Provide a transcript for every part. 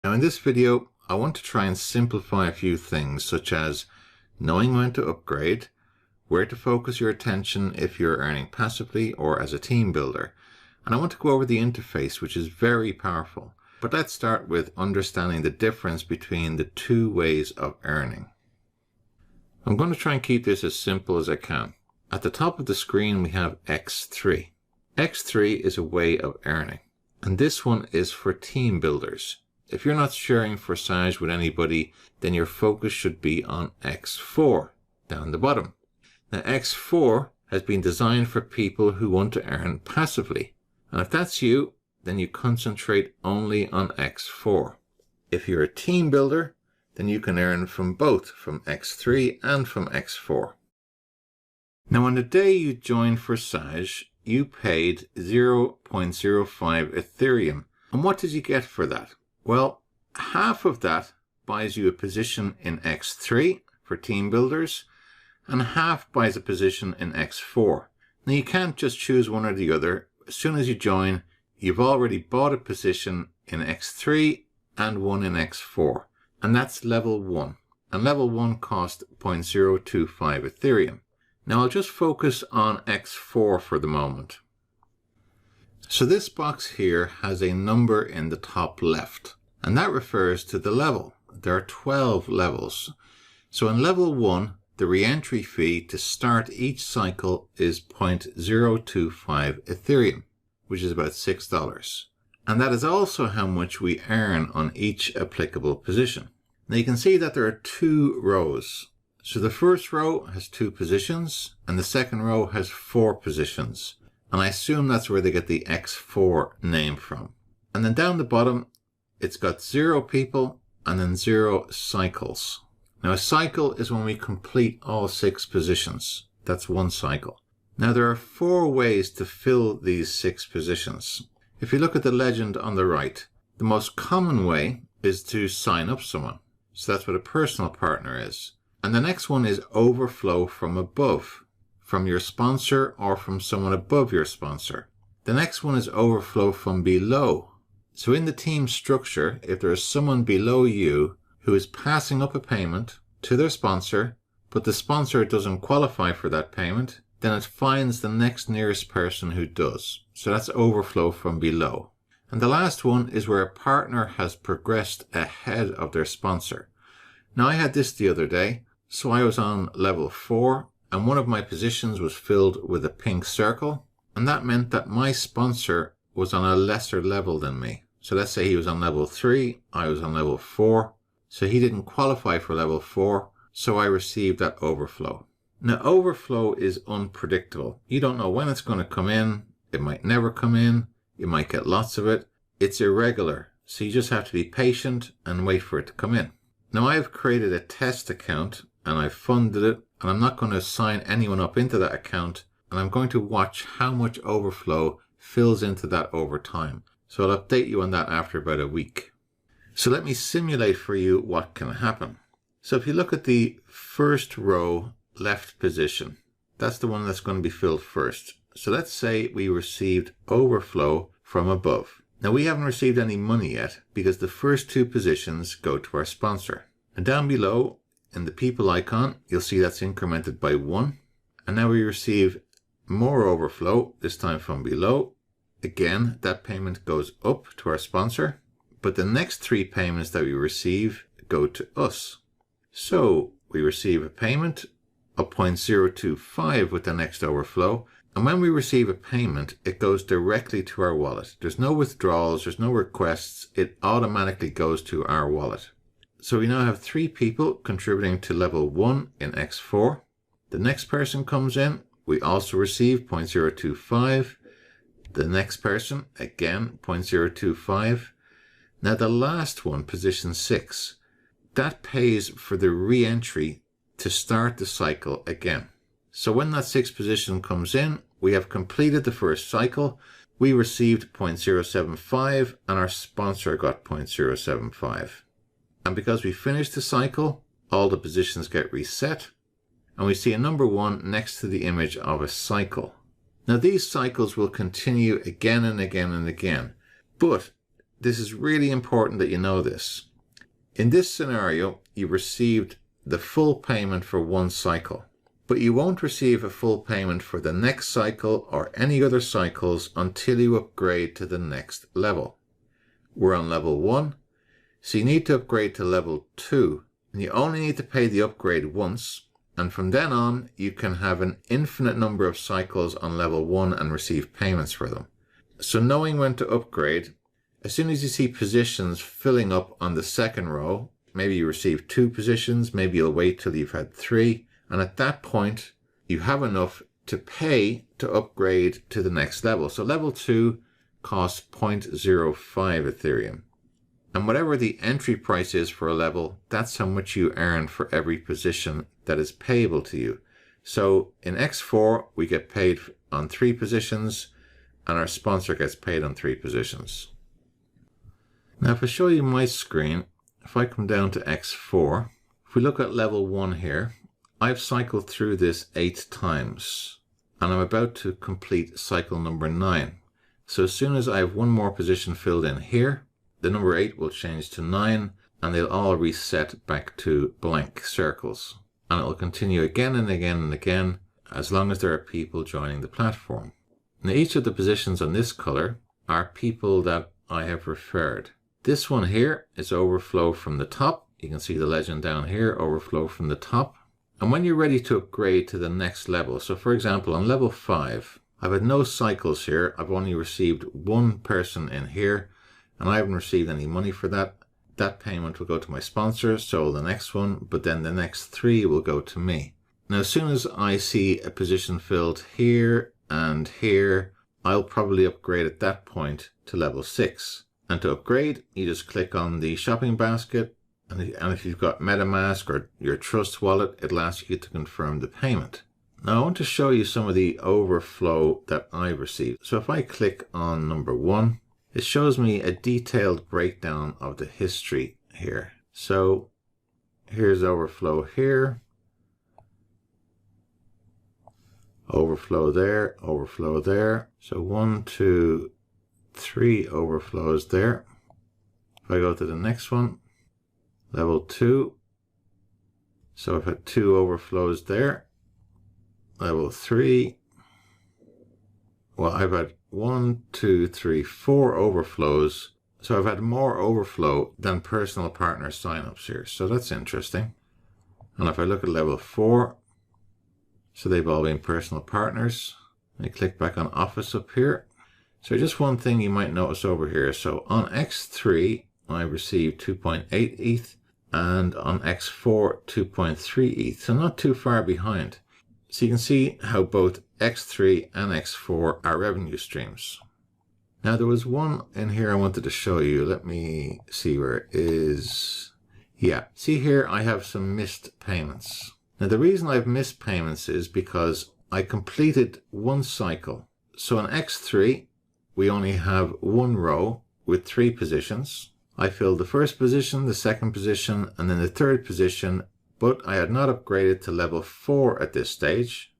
Now in this video, I want to try and simplify a few things such as knowing when to upgrade, where to focus your attention if you're earning passively or as a team builder. And I want to go over the interface, which is very powerful. But let's start with understanding the difference between the two ways of earning. I'm going to try and keep this as simple as I can. At the top of the screen, we have X3. X3 is a way of earning, and this one is for team builders. If you're not sharing forsage with anybody, then your focus should be on X4, down the bottom. Now X4 has been designed for people who want to earn passively. And if that's you, then you concentrate only on X4. If you're a team builder, then you can earn from both, from X3 and from X4. Now on the day you joined forsage, you paid 0.05 Ethereum. And what did you get for that? Well, half of that buys you a position in X3 for team builders, and half buys a position in X4. Now you can't just choose one or the other. As soon as you join, you've already bought a position in X3 and one in X4. And that's level 1. And level 1 cost 0.025 Ethereum. Now I'll just focus on X4 for the moment. So this box here has a number in the top left, and that refers to the level. There are 12 levels. So in level 1, the re-entry fee to start each cycle is 0.025 Ethereum, which is about $6. And that is also how much we earn on each applicable position. Now you can see that there are two rows. So the first row has 2 positions, and the second row has 4 positions. And I assume that's where they get the X4 name from. And then down the bottom, it's got 0 people and then 0 cycles. Now a cycle is when we complete all 6 positions. That's one cycle. Now there are 4 ways to fill these 6 positions. If you look at the legend on the right, the most common way is to sign up someone. So that's what a personal partner is. And the next one is overflow from above, from your sponsor or from someone above your sponsor. The next one is overflow from below. So in the team structure, if there is someone below you who is passing up a payment to their sponsor, but the sponsor doesn't qualify for that payment, then it finds the next nearest person who does. So that's overflow from below. And the last one is where a partner has progressed ahead of their sponsor. Now I had this the other day. So I was on level 4, and one of my positions was filled with a pink circle, and that meant that my sponsor was on a lesser level than me. So let's say he was on level 3, I was on level 4, so he didn't qualify for level 4, so I received that overflow. Now overflow is unpredictable. You don't know when it's going to come in, it might never come in, you might get lots of it. It's irregular, so you just have to be patient and wait for it to come in. Now I've created a test account and I've funded it, and I'm not going to sign anyone up into that account, and I'm going to watch how much overflow fills into that over time. So I'll update you on that after about a week. So let me simulate for you what can happen. So if you look at the first row left position, that's the one that's going to be filled first. So let's say we received overflow from above. Now we haven't received any money yet because the first 2 positions go to our sponsor. And down below, in the people icon, you'll see that's incremented by 1. And now we receive more overflow, this time from below. Again, that payment goes up to our sponsor. But the next 3 payments that we receive go to us. So we receive a payment of 0.025 with the next overflow. And when we receive a payment, it goes directly to our wallet. There's no withdrawals, there's no requests. It automatically goes to our wallet. So we now have 3 people contributing to level 1 in X4. The next person comes in, we also receive 0.025. The next person, again, 0.025. Now the last one, position 6, that pays for the re-entry to start the cycle again. So when that 6th position comes in, we have completed the first cycle. We received 0.075 and our sponsor got 0.075. And because we finished the cycle, all the positions get reset, and we see a number 1 next to the image of a cycle. Now these cycles will continue again and again and again, but this is really important that you know this. In this scenario, you received the full payment for one cycle, but you won't receive a full payment for the next cycle or any other cycles until you upgrade to the next level. We're on level 1, so you need to upgrade to level 2, and you only need to pay the upgrade once, and from then on you can have an infinite number of cycles on level 1 and receive payments for them. So knowing when to upgrade, as soon as you see positions filling up on the second row, maybe you receive 2 positions, maybe you'll wait till you've had 3, and at that point you have enough to pay to upgrade to the next level. So level 2 costs 0.05 Ethereum. And whatever the entry price is for a level, that's how much you earn for every position that is payable to you. So in X4, we get paid on 3 positions, and our sponsor gets paid on 3 positions. Now, if I show you my screen, if I come down to X4, if we look at level 1 here, I've cycled through this 8 times, and I'm about to complete cycle number 9. So as soon as I have one more position filled in here, the number 8 will change to 9, and they'll all reset back to blank circles. And it will continue again and again and again, as long as there are people joining the platform. Now, each of the positions on this color are people that I have referred. This one here is overflow from the top. You can see the legend down here, overflow from the top. And when you're ready to upgrade to the next level, so for example, on level 5, I've had no cycles here. I've only received 1 person in here, and I haven't received any money for that. That payment will go to my sponsor, so will the next one, but then the next 3 will go to me. Now, as soon as I see a position filled here and here, I'll probably upgrade at that point to level 6. And to upgrade, you just click on the shopping basket, and if you've got MetaMask or your Trust wallet, it'll ask you to confirm the payment. Now, I want to show you some of the overflow that I've received. So if I click on number 1, it shows me a detailed breakdown of the history here. So here's overflow here, overflow there, overflow there. So 1, 2, 3 overflows there. If I go to the next one, level 2. So I've had 2 overflows there. Level 3. Well, I've had 1, 2, 3, 4 overflows. So I've had more overflow than personal partner signups here. So that's interesting. And if I look at level 4, so they've all been personal partners. I click back on Office up here. So just one thing you might notice over here. So on X3, I received 2.8 ETH, and on X4, 2.3 ETH. So not too far behind. So you can see how both X3 and X4 are revenue streams. Now there was one in here I wanted to show you. Let me see where it is. Yeah, see here I have some missed payments. Now the reason I've missed payments is because I completed 1 cycle. So on X3, we only have 1 row with 3 positions. I filled the first position, the second position, and then the third position, but I had not upgraded to level 4 at this stage.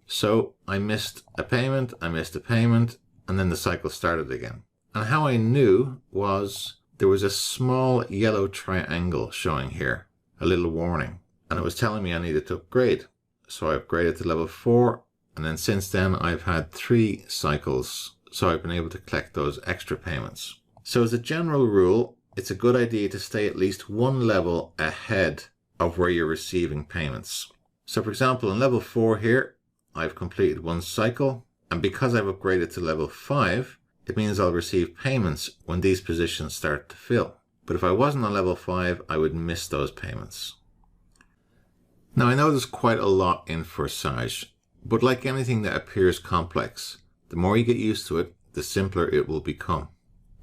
So I missed a payment, and then the cycle started again. And how I knew was there was a small yellow triangle showing here, a little warning, and it was telling me I needed to upgrade. So I upgraded to level 4, and then since then I've had 3 cycles, so I've been able to collect those extra payments. So as a general rule, it's a good idea to stay at least 1 level ahead of where you're receiving payments. So for example, in level 4 here, I've completed 1 cycle, and because I've upgraded to level 5, it means I'll receive payments when these positions start to fill. But if I wasn't on level 5, I would miss those payments. Now I know there's quite a lot in Forsage, but like anything that appears complex, the more you get used to it, the simpler it will become.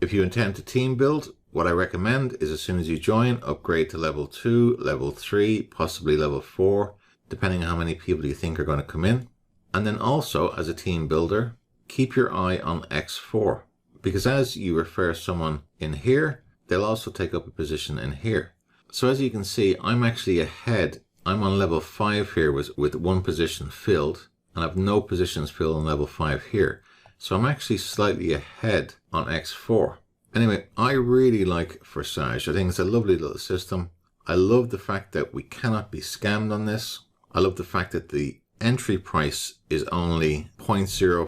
If you intend to team build, what I recommend is as soon as you join, upgrade to level 2, level 3, possibly level 4, depending on how many people you think are going to come in. And then also, as a team builder, keep your eye on X4, because as you refer someone in here, they'll also take up a position in here. So as you can see, I'm actually ahead. I'm on level 5 here with 1 position filled, and I have no positions filled on level 5 here. So I'm actually slightly ahead on X4. Anyway, I really like Forsage. I think it's a lovely little system. I love the fact that we cannot be scammed on this. I love the fact that the entry price is only 0.05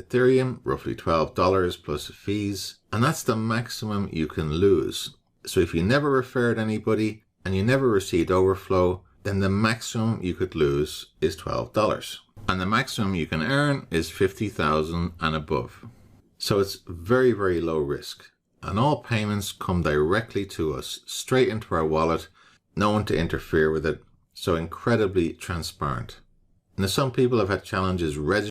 Ethereum, roughly $12 plus fees. And that's the maximum you can lose. So if you never referred anybody and you never received overflow, then the maximum you could lose is $12. And the maximum you can earn is 50,000 and above. So it's very, very low risk. And all payments come directly to us, straight into our wallet, no one to interfere with it. So incredibly transparent. Now, some people have had challenges registering